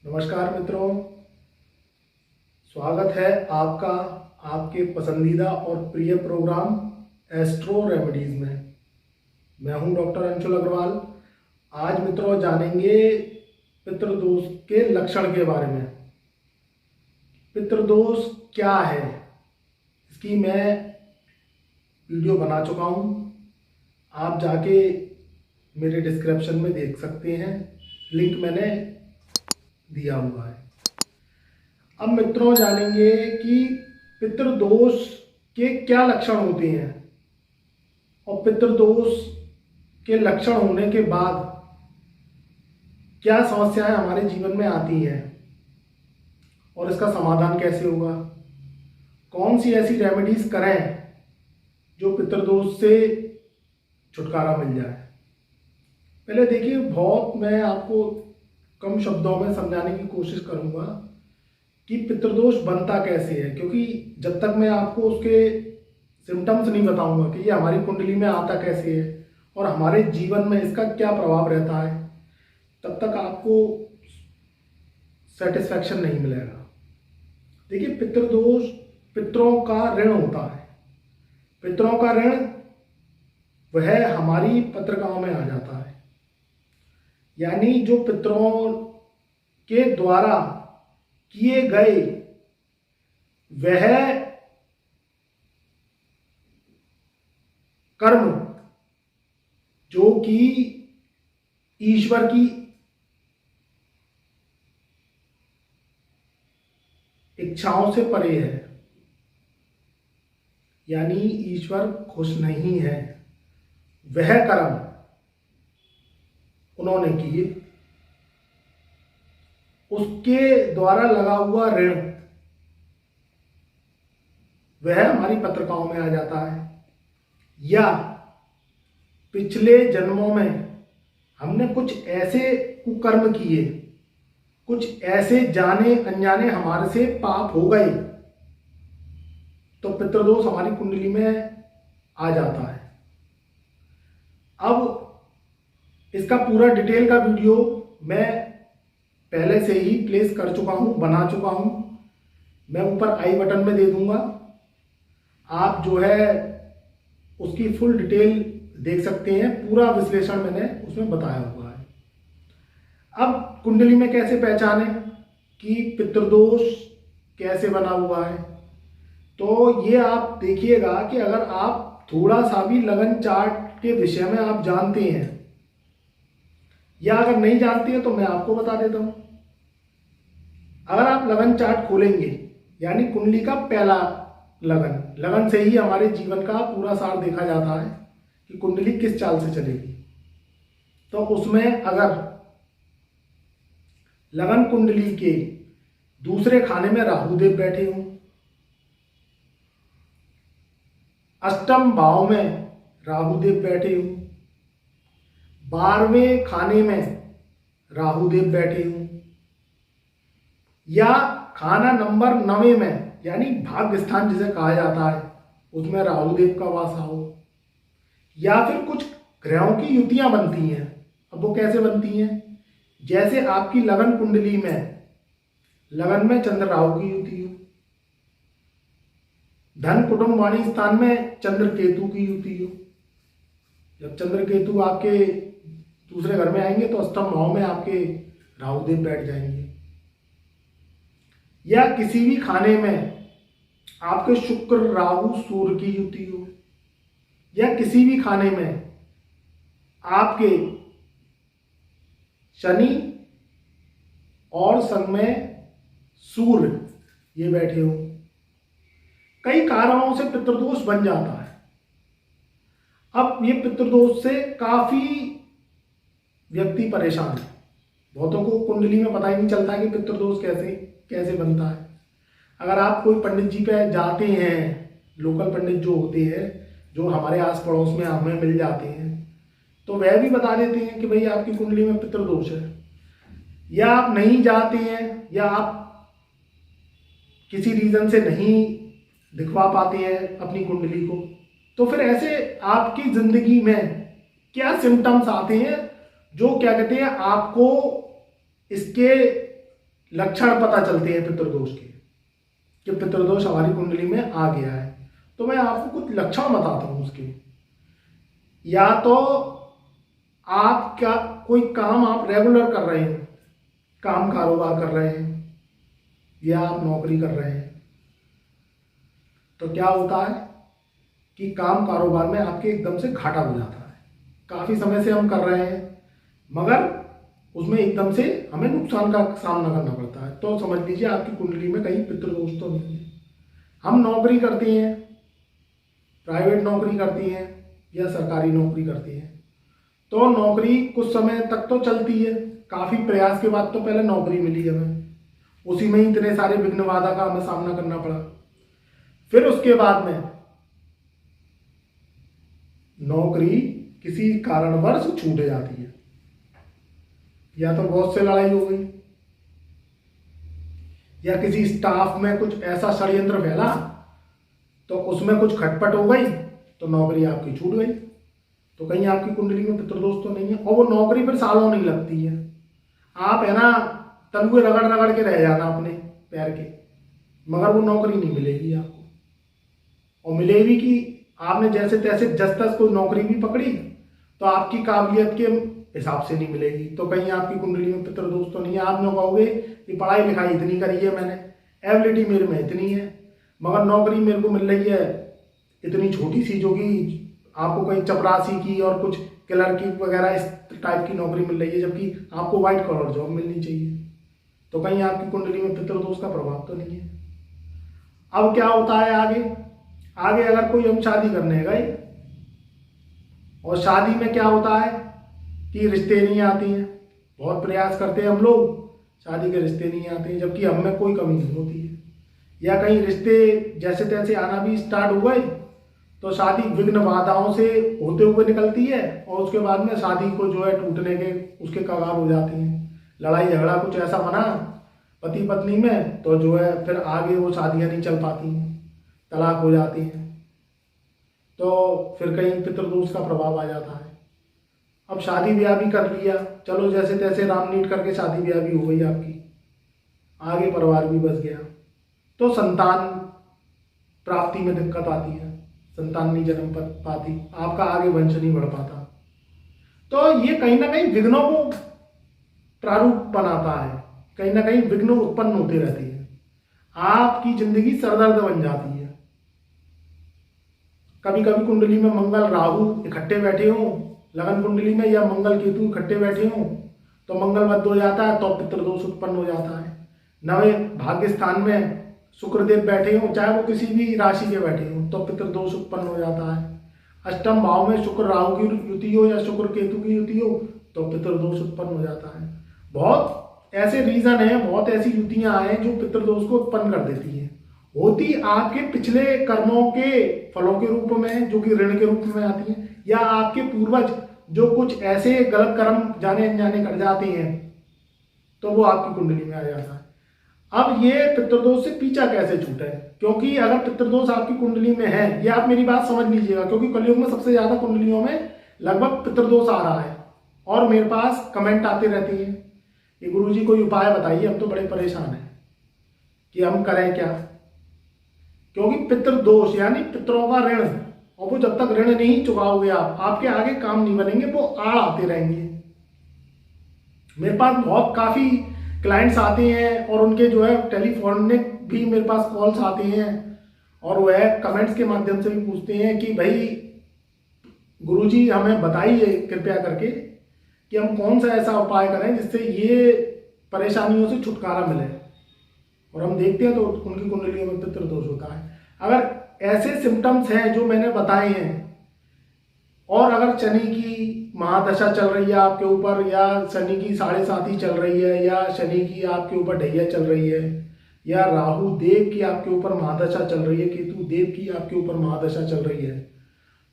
नमस्कार मित्रों, स्वागत है आपका आपके पसंदीदा और प्रिय प्रोग्राम एस्ट्रो रेमेडीज में। मैं हूं डॉक्टर अंशुल अग्रवाल। आज मित्रों जानेंगे पितृदोष के लक्षण के बारे में। पितृदोष क्या है, इसकी मैं वीडियो बना चुका हूं, आप जाके मेरे डिस्क्रिप्शन में देख सकते हैं, लिंक मैंने दिया हुआ है। अब मित्रों जानेंगे कि पितृदोष के क्या लक्षण होते हैं और पितृदोष के लक्षण होने के बाद क्या समस्याएं हमारे जीवन में आती हैं और इसका समाधान कैसे होगा। कौन सी ऐसी रेमेडीज करें जो पितृदोष से छुटकारा मिल जाए। पहले देखिए, बहुत मैं आपको कम शब्दों में समझाने की कोशिश करूंगा कि पितृदोष बनता कैसे है, क्योंकि जब तक मैं आपको उसके सिम्टम्स नहीं बताऊंगा कि ये हमारी कुंडली में आता कैसे है और हमारे जीवन में इसका क्या प्रभाव रहता है, तब तक आपको सेटिस्फैक्शन नहीं मिलेगा। देखिए, पितृदोष पितरों का ऋण होता है। पितरों का ऋण वह हमारी पत्रिकाओं में आ जाता है, यानी जो पितरों के द्वारा किए गए वह कर्म जो कि ईश्वर की इच्छाओं से परे है, यानी ईश्वर खुश नहीं है, वह कर्म उन्होंने किए, उसके द्वारा लगा हुआ ऋण वह हमारी पत्रिकाओं में आ जाता है। या पिछले जन्मों में हमने कुछ ऐसे कुकर्म किए, कुछ ऐसे जाने अनजाने हमारे से पाप हो गए, तो पितृदोष हमारी कुंडली में आ जाता है। अब इसका पूरा डिटेल का वीडियो मैं पहले से ही प्लेस कर चुका हूं, बना चुका हूं। मैं ऊपर आई बटन में दे दूंगा, आप जो है उसकी फुल डिटेल देख सकते हैं। पूरा विश्लेषण मैंने उसमें बताया हुआ है। अब कुंडली में कैसे पहचानें कि पितृदोष कैसे बना हुआ है, तो ये आप देखिएगा कि अगर आप थोड़ा सा भी लगन चार्ट के विषय में आप जानते हैं, या अगर नहीं जानते हैं तो मैं आपको बता देता हूं। अगर आप लगन चार्ट खोलेंगे, यानी कुंडली का पहला लगन से ही हमारे जीवन का पूरा सार देखा जाता है कि कुंडली किस चाल से चलेगी। तो उसमें अगर लगन कुंडली के दूसरे खाने में राहुदेव बैठे हों, अष्टम भाव में राहुदेव बैठे हों, 12वें खाने में राहुदेव बैठे हों, या खाना नंबर 9 में यानी भाग्य स्थान जिसे कहा जाता है उसमें राहुदेव का वास हो, या फिर कुछ ग्रहों की युतियां बनती हैं। अब वो कैसे बनती हैं, जैसे आपकी लगन कुंडली में लगन में चंद्र राहु की युति हो, धन कुटुंब वाणी स्थान में चंद्र केतु की युति हो। जब चंद्र केतु आपके दूसरे घर में आएंगे तो अष्टम भाव में आपके राहुदेव बैठ जाएंगे। या किसी भी खाने में आपके शुक्र राहु सूर्य की युति हो, या किसी भी खाने में आपके शनि और संग में सूर्य ये बैठे हो, कई कारणों से पितृदोष बन जाता है। अब ये पितृदोष से काफी व्यक्ति परेशान है। बहुतों को कुंडली में पता ही नहीं चलता है कि पितृदोष कैसे बनता है। अगर आप कोई पंडित जी पे जाते हैं, लोकल पंडित जो होते हैं, जो हमारे आस पड़ोस में हमें मिल जाते हैं, तो वह भी बता देते हैं कि भाई आपकी कुंडली में पितृदोष है। या आप नहीं जाते हैं, या आप किसी रीजन से नहीं दिखवा पाते हैं अपनी कुंडली को, तो फिर ऐसे आपकी जिंदगी में क्या सिम्टम्स आते हैं जो क्या कहते हैं आपको इसके लक्षण पता चलते हैं पितृदोष के कि पितृदोष हमारी कुंडली में आ गया है। तो मैं आपको कुछ लक्षण बताता हूँ उसके। या तो आप क्या कोई काम आप रेगुलर कर रहे हैं, काम कारोबार कर रहे हैं, या आप नौकरी कर रहे हैं, तो क्या होता है कि काम कारोबार में आपके एकदम से घाटा हो जाता है। काफ़ी समय से हम कर रहे हैं मगर उसमें एकदम से हमें नुकसान का सामना करना पड़ता है। तो समझ लीजिए आपकी कुंडली में कहीं पितृदोष तो नहीं है। हम नौकरी करते हैं, प्राइवेट नौकरी करती हैं या सरकारी नौकरी करती हैं, तो नौकरी कुछ समय तक तो चलती है, काफ़ी प्रयास के बाद तो पहले नौकरी मिली हमें, उसी में ही इतने सारे विघ्न बाधा का हमें सामना करना पड़ा। फिर उसके बाद में नौकरी किसी कारणवश छूट जाती है, या तो बॉस से लड़ाई हो गई, या किसी स्टाफ में कुछ ऐसा षड्यंत्र फैला तो उसमें कुछ खटपट हो गई तो नौकरी आपकी छूट गई। तो कहीं आपकी कुंडली में पितृदोष तो नहीं है। और वो नौकरी फिर सालों नहीं लगती है, आप है ना तलुए रगड़ रगड़ के रह जाना अपने पैर के, मगर वो नौकरी नहीं मिलेगी आपको। और मिलेगी कि आपने जैसे तैसे जस तस कोई नौकरी भी पकड़ी तो आपकी काबिलियत के हिसाब से नहीं मिलेगी। तो कहीं आपकी कुंडली में पितृदोष तो नहीं है। आप लोग कहोगे कि पढ़ाई लिखाई इतनी करी है मैंने, एबिलिटी मेरे में इतनी है, मगर नौकरी मेरे को मिल रही है इतनी छोटी सी, जो कि आपको कहीं चपरासी की और कुछ क्लर्क की वगैरह इस टाइप की नौकरी मिल रही है, जबकि आपको वाइट कॉलर जॉब मिलनी चाहिए। तो कहीं आपकी कुंडली में पितृदोष का प्रभाव तो नहीं है। अब क्या होता है आगे अगर कोई हम शादी करने गए और शादी में क्या होता है कि रिश्ते नहीं आती हैं, बहुत प्रयास करते हैं हम लोग, शादी के रिश्ते नहीं आते हैं, जबकि हम में कोई कमी नहीं होती है। या कहीं रिश्ते जैसे तैसे आना भी स्टार्ट हो गए तो शादी विघ्न बाधाओं से होते हुए निकलती है, और उसके बाद में शादी को जो है टूटने के उसके कगार हो जाती हैं। लड़ाई झगड़ा कुछ ऐसा बना पति पत्नी में तो जो है फिर आगे वो शादियाँ नहीं चल पाती हैं, तलाक हो जाती हैं। तो फिर कहीं पितृदोष का प्रभाव आ जाता है। अब शादी ब्याह भी कर लिया, चलो जैसे तैसे रामनीट करके शादी ब्याह भी हो गई आपकी, आगे परिवार भी बस गया, तो संतान प्राप्ति में दिक्कत आती है, संतान नहीं जन्म पाती, आपका आगे वंश नहीं बढ़ पाता। तो ये कहीं ना कहीं विघ्नों को प्रारूप बनाता है, कहीं ना कहीं विघ्न उत्पन्न होते रहते हैं, आपकी जिंदगी सरदर्द बन जाती है। कभी कभी कुंडली में मंगल राहु इकट्ठे बैठे हों लगन कुंडली में, या मंगल केतु इकट्ठे बैठे हों तो मंगल मध्य हो जाता है, तो पितृदोष उत्पन्न हो जाता है। नवे भाग्य स्थान में शुक्रदेव बैठे हों, चाहे वो किसी भी राशि के बैठे हों, तो पितृदोष उत्पन्न हो जाता है। अष्टम भाव में शुक्र राहु की युति हो या शुक्र केतु की युति हो तो पितृदोष उत्पन्न हो जाता है। बहुत ऐसे रीजन हैं, बहुत ऐसी युतियां हैं जो पितृदोष को उत्पन्न कर देती हैं। होती आपके पिछले कर्मों के फलों के रूप में, जो कि ऋण के रूप में आती हैं, या आपके पूर्वज जो कुछ ऐसे गलत कर्म जाने अनजाने कर जाते हैं तो वो आपकी कुंडली में आ जाता है। अब ये पितृदोष से पीछा कैसे छूटा है, क्योंकि अगर पितृदोष आपकी कुंडली में है, ये आप मेरी बात समझ लीजिएगा, क्योंकि कलयुग में सबसे ज्यादा कुंडलियों में लगभग पितृदोष आ रहा है, और मेरे पास कमेंट आते रहते हैं कि गुरुजी कोई उपाय बताइए, हम तो बड़े परेशान हैं कि हम करें क्या। क्योंकि पितृदोष यानी पितरों का ऋण, और वो जब तक ऋण नहीं चुकाओगे आपके आगे काम नहीं बनेंगे, वो आड़ आते रहेंगे। मेरे पास बहुत काफी क्लाइंट्स आते हैं और उनके जो है टेलीफोनिक भी मेरे पास कॉल्स आते हैं, और वह कमेंट्स के माध्यम से भी पूछते हैं कि भाई गुरुजी हमें बताइए कृपया करके कि हम कौन सा ऐसा उपाय करें जिससे ये परेशानियों से छुटकारा मिले। और हम देखते हैं तो उनकी कुंडलियों में पितृदोष होता है। अगर ऐसे सिम्टम्स हैं जो मैंने बताए हैं, और अगर शनि की महादशा चल रही है आपके ऊपर, या शनि की 7.5 चल रही है, या शनि की आपके ऊपर ढैया चल रही है, या राहु देव की आपके ऊपर महादशा चल रही है, केतु देव की आपके ऊपर महादशा चल रही है,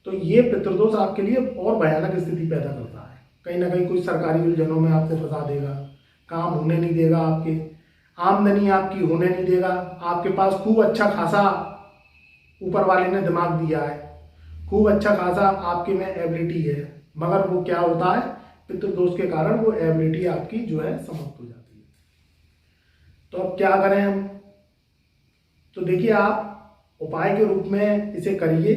तो ये पितृदोष आपके लिए और भयानक स्थिति पैदा करता है। कहीं ना कहीं कोई सरकारी उलझनों में आपको फंसा देगा, काम होने नहीं देगा, आपके आमदनी आपकी होने नहीं देगा। आपके पास खूब अच्छा खासा ऊपर वाले ने दिमाग दिया है, खूब अच्छा खासा आपके में एबिलिटी है, मगर वो क्या होता है पितृदोष के कारण वो एबिलिटी आपकी जो है समाप्त हो जाती है। तो अब क्या करें हम? तो देखिए, आप उपाय के रूप में इसे करिए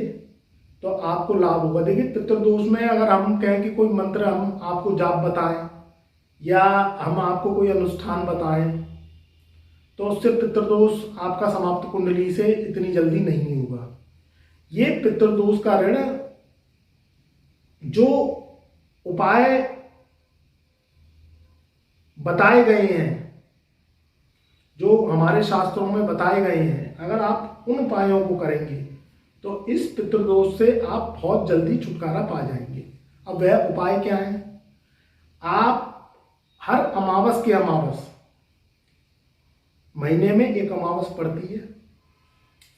तो आपको लाभ होगा। देखिए, पितृदोष में अगर हम कहें कि कोई मंत्र हम आपको जाप बताएं या हम आपको कोई अनुष्ठान बताएं, तो उससे पितृदोष आपका समाप्त कुंडली से इतनी जल्दी नहीं होगा। ये पितृदोष का ऋण जो उपाय बताए गए हैं, जो हमारे शास्त्रों में बताए गए हैं, अगर आप उन उपायों को करेंगे तो इस पितृदोष से आप बहुत जल्दी छुटकारा पा जाएंगे। अब वह उपाय क्या है? आप हर अमावस के अमावस, महीने में एक अमावस पड़ती है,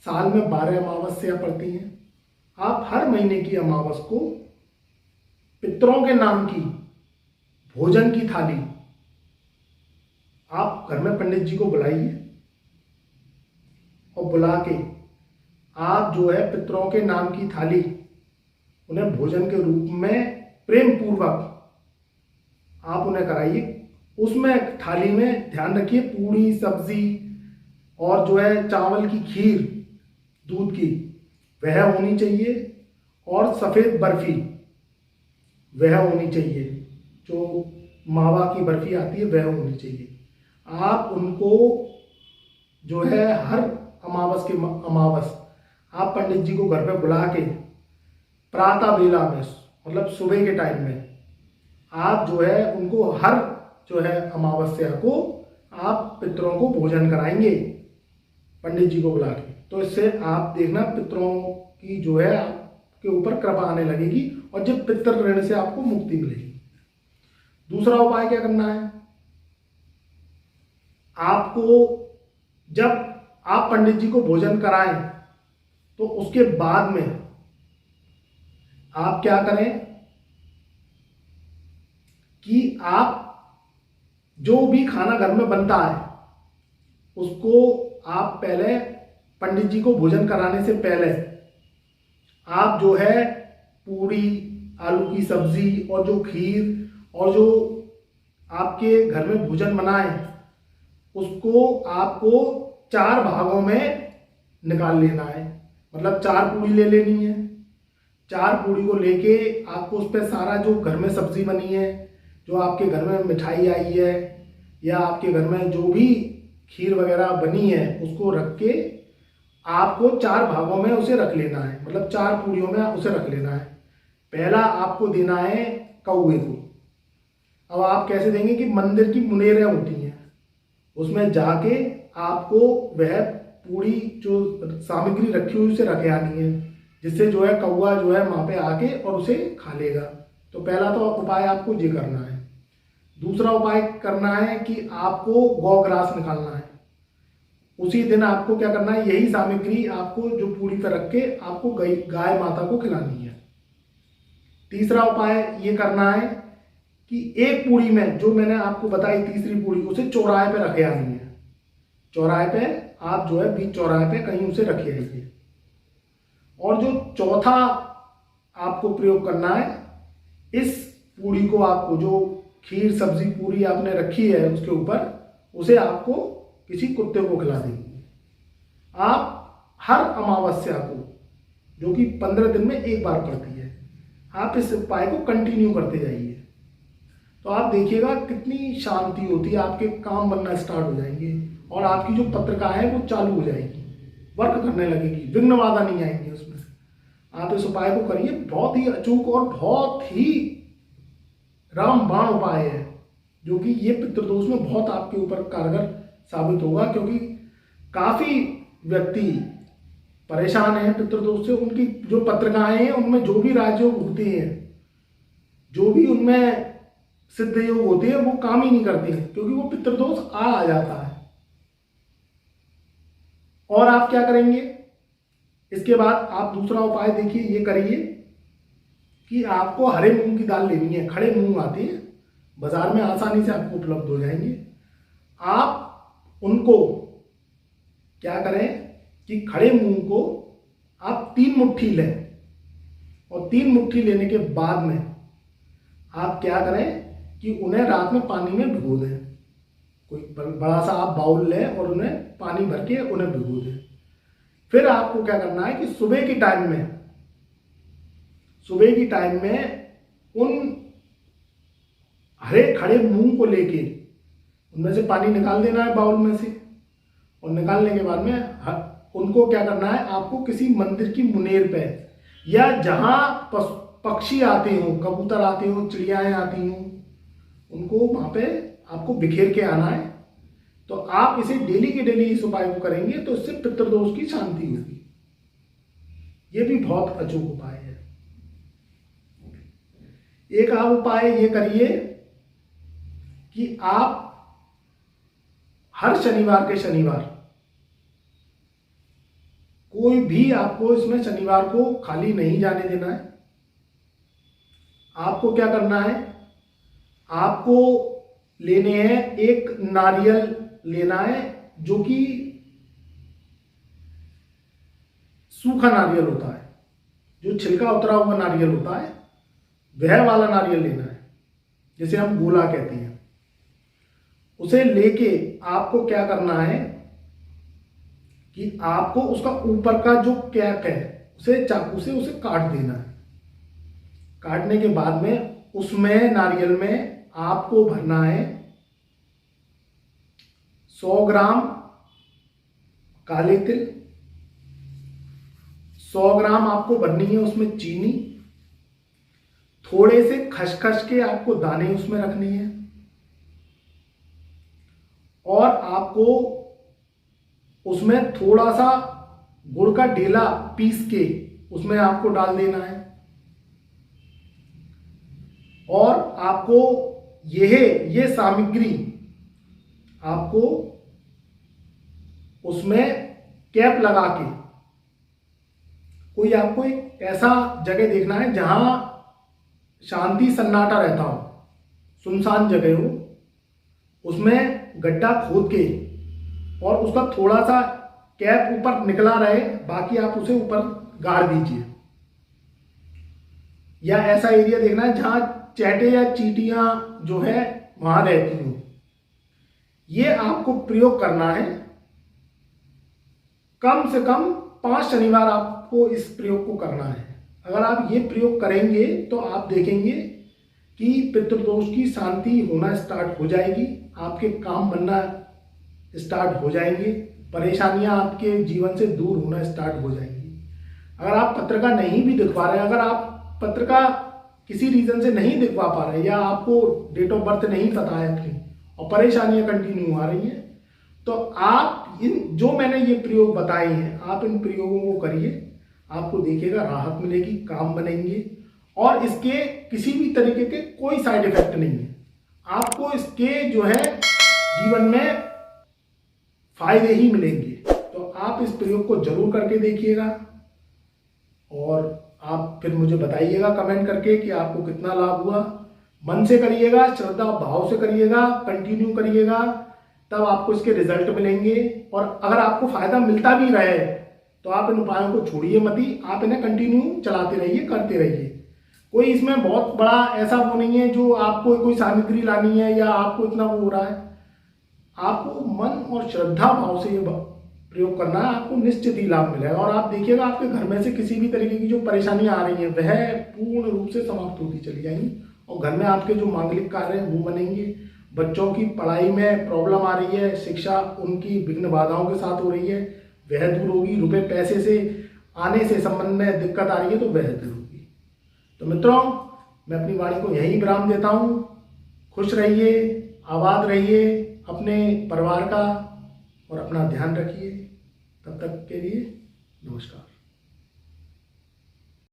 साल में 12 अमावस्या पड़ती हैं। आप हर महीने की अमावस को पितरों के नाम की भोजन की थाली आप घर में पंडित जी को बुलाइए और बुला के आप जो है पितरों के नाम की थाली उन्हें भोजन के रूप में प्रेम पूर्वक आप उन्हें कराइए। उसमें थाली में ध्यान रखिए पूरी सब्जी और जो है चावल की खीर दूध की वह होनी चाहिए, और सफ़ेद बर्फी वह होनी चाहिए, जो मावा की बर्फी आती है वह होनी चाहिए। आप उनको जो है हर अमावस के अमावस आप पंडित जी को घर पे बुला के प्रातः बेला में, मतलब सुबह के टाइम में, आप जो है उनको हर जो है अमावस्या को आप पितरों को भोजन कराएंगे पंडित जी को बुला के। तो इससे आप देखना पितरों की जो है आपके ऊपर कृपा आने लगेगी और जब पितृ ऋण से आपको मुक्ति मिलेगी। दूसरा उपाय क्या करना है? आपको जब आप पंडित जी को भोजन कराएं तो उसके बाद में आप क्या करें कि आप जो भी खाना घर में बनता है उसको आप पहले पंडित जी को भोजन कराने से पहले आप जो है पूरी, आलू की सब्जी और जो खीर और जो आपके घर में भोजन बनाए उसको आपको 4 भागों में निकाल लेना है। मतलब 4 पूड़ी ले लेनी है। 4 पूड़ी को लेके आपको उस पर सारा जो घर में सब्जी बनी है, जो आपके घर में मिठाई आई है या आपके घर में जो भी खीर वगैरह बनी है उसको रख के आपको 4 भागों में उसे रख लेना है। मतलब 4 पूड़ियों में उसे रख लेना है। पहला आपको देना है कौवे को। अब आप कैसे देंगे कि मंदिर की मुनेरें होती हैं उसमें जाके आपको वह पूरी जो सामग्री रखी हुई उसे रख आनी है, जिससे जो है कौवा जो है वहाँ पे आके और उसे खा लेगा। तो पहला तो उपाय आपको ये करना है। दूसरा उपाय करना है कि आपको गौग्रास निकालना है। उसी दिन आपको क्या करना है, यही सामग्री आपको जो पूड़ी पर रख के आपको गाय माता को खिलानी है। तीसरा उपाय ये करना है कि एक पूड़ी में जो मैंने आपको बताई तीसरी पूड़ी उसे चौराहे पे रखे आनी है। चौराहे पे आप जो है बीच चौराहे पे कहीं उसे रखे आइए। और जो चौथा आपको प्रयोग करना है, इस पूड़ी को आपको जो खीर सब्जी पूरी आपने रखी है उसके ऊपर उसे आपको किसी कुत्ते को खिला देंगे। आप हर अमावस्या को, जो कि 15 दिन में एक बार पड़ती है, आप इस उपाय को कंटिन्यू करते जाइए। तो आप देखिएगा कितनी शांति होती है, आपके काम बनना स्टार्ट हो जाएंगे और आपकी जो पत्रिका है वो चालू हो जाएगी, वर्क करने लगेगी, विघ्न बाधा नहीं आएंगे उसमें। आप इस उपाय को करिए, बहुत ही अचूक और बहुत ही रामबाण उपाय है, जो कि ये पितृदोष में बहुत आपके ऊपर कारगर साबित होगा। क्योंकि काफ़ी व्यक्ति परेशान हैं पितृदोष से। उनकी जो पत्रिकाएं हैं उनमें जो भी राजयोग होते हैं, जो भी उनमें सिद्ध योग होते हैं, वो काम ही नहीं करते हैं क्योंकि वो पितृदोष आ जाता है। और आप क्या करेंगे इसके बाद? आप दूसरा उपाय देखिए, ये करिए कि आपको हरे मूंग की दाल लेनी है। खड़े मूंग आते हैं बाजार में, आसानी से आपको उपलब्ध हो जाएंगे। आप उनको क्या करें कि खड़े मूंग को आप 3 मुट्ठी लें और 3 मुट्ठी लेने के बाद में आप क्या करें कि उन्हें रात में पानी में भिगो दें। कोई बड़ा सा आप बाउल लें और उन्हें पानी भर के उन्हें भिगो दें। फिर आपको क्या करना है कि सुबह की टाइम में उन हरे खड़े मूंग को लेके उनमें से पानी निकाल देना है बाउल में से, और निकालने के बाद में उनको क्या करना है, आपको किसी मंदिर की मुनेर पे या जहां पक्षी आते हो, कबूतर आते हो, चिड़ियाएं आती हो, उनको वहां पे आपको बिखेर के आना है। तो आप इसे डेली के डेली इस उपाय को करेंगे तो इससे पितृदोष की शांति होगी। ये भी बहुत अचूक उपाय है। एक आप उपाय ये करिए कि आप हर शनिवार के शनिवार, कोई भी आपको इसमें शनिवार को खाली नहीं जाने देना है। आपको क्या करना है, आपको लेने हैं एक नारियल लेना है, जो कि सूखा नारियल होता है, जो छिलका उतरा हुआ नारियल होता है, वह वाला नारियल लेना है, जिसे हम गोला कहते हैं। उसे लेके आपको क्या करना है कि आपको उसका ऊपर का जो कैप है उसे चाकू से उसे काट देना है। काटने के बाद में उसमें नारियल में आपको भरना है 100 ग्राम काले तिल, 100 ग्राम आपको भरनी है उसमें चीनी, थोड़े से खसखस के आपको दाने उसमें रखनी है, और आपको उसमें थोड़ा सा गुड़ का ढेला पीस के उसमें आपको डाल देना है। और आपको ये सामग्री आपको उसमें कैप लगा के, कोई आपको एक ऐसा जगह देखना है जहां शांति सन्नाटा रहता हो, सुनसान जगह हो, उसमें गड्ढा खोद के और उसका थोड़ा सा कैप ऊपर निकला रहे, बाकी आप उसे ऊपर गाड़ दीजिए। या ऐसा एरिया देखना है जहां चैटे या चींटियां जो है वहां रहती हूं। ये आपको प्रयोग करना है। कम से कम 5 शनिवार आपको इस प्रयोग को करना है। अगर आप ये प्रयोग करेंगे तो आप देखेंगे कि पितृदोष की शांति होना स्टार्ट हो जाएगी, आपके काम बनना स्टार्ट हो जाएंगे, परेशानियां आपके जीवन से दूर होना स्टार्ट हो जाएंगी। अगर आप पत्रिका नहीं भी दिखवा रहे हैं, अगर आप पत्रिका किसी रीजन से नहीं दिखवा पा रहे या आपको डेट ऑफ बर्थ नहीं पता है अपनी और परेशानियां कंटिन्यू आ रही हैं, तो आप इन जो मैंने ये प्रयोग बताए हैं, आप इन प्रयोगों को करिए, आपको देखिएगा राहत मिलेगी, काम बनेंगे, और इसके किसी भी तरीके के कोई साइड इफेक्ट नहीं है। आपको इसके जो है जीवन में फायदे ही मिलेंगे। तो आप इस प्रयोग को जरूर करके देखिएगा और आप फिर मुझे बताइएगा कमेंट करके कि आपको कितना लाभ हुआ। मन से करिएगा, श्रद्धा भाव से करिएगा, कंटिन्यू करिएगा, तब आपको इसके रिजल्ट मिलेंगे। और अगर आपको फायदा मिलता भी रहे तो आप इन उपायों को छोड़िए मत ही, आप इन्हें कंटिन्यू चलाते रहिए, करते रहिए। कोई इसमें बहुत बड़ा ऐसा वो नहीं है जो आपको कोई सामग्री लानी है या आपको इतना वो हो रहा है। आपको मन और श्रद्धा भाव से ये प्रयोग करना है, आपको निश्चित ही लाभ मिलेगा। और आप देखिएगा आपके घर में से किसी भी तरीके की जो परेशानियां आ रही हैं वह पूर्ण रूप से समाप्त होती चली जाएंगी, और घर में आपके जो मांगलिक कार्य हैं वो बनेंगे। बच्चों की पढ़ाई में प्रॉब्लम आ रही है, शिक्षा उनकी विघ्न बाधाओं के साथ हो रही है, वह दूर होगी। रुपए पैसे से आने से संबंध में दिक्कत आ रही है तो वह दूर होगी। तो मित्रों, मैं अपनी वाणी को यहीं विराम देता हूँ। खुश रहिए, आबाद रहिए, अपने परिवार का और अपना ध्यान रखिए। तब तक के लिए नमस्कार।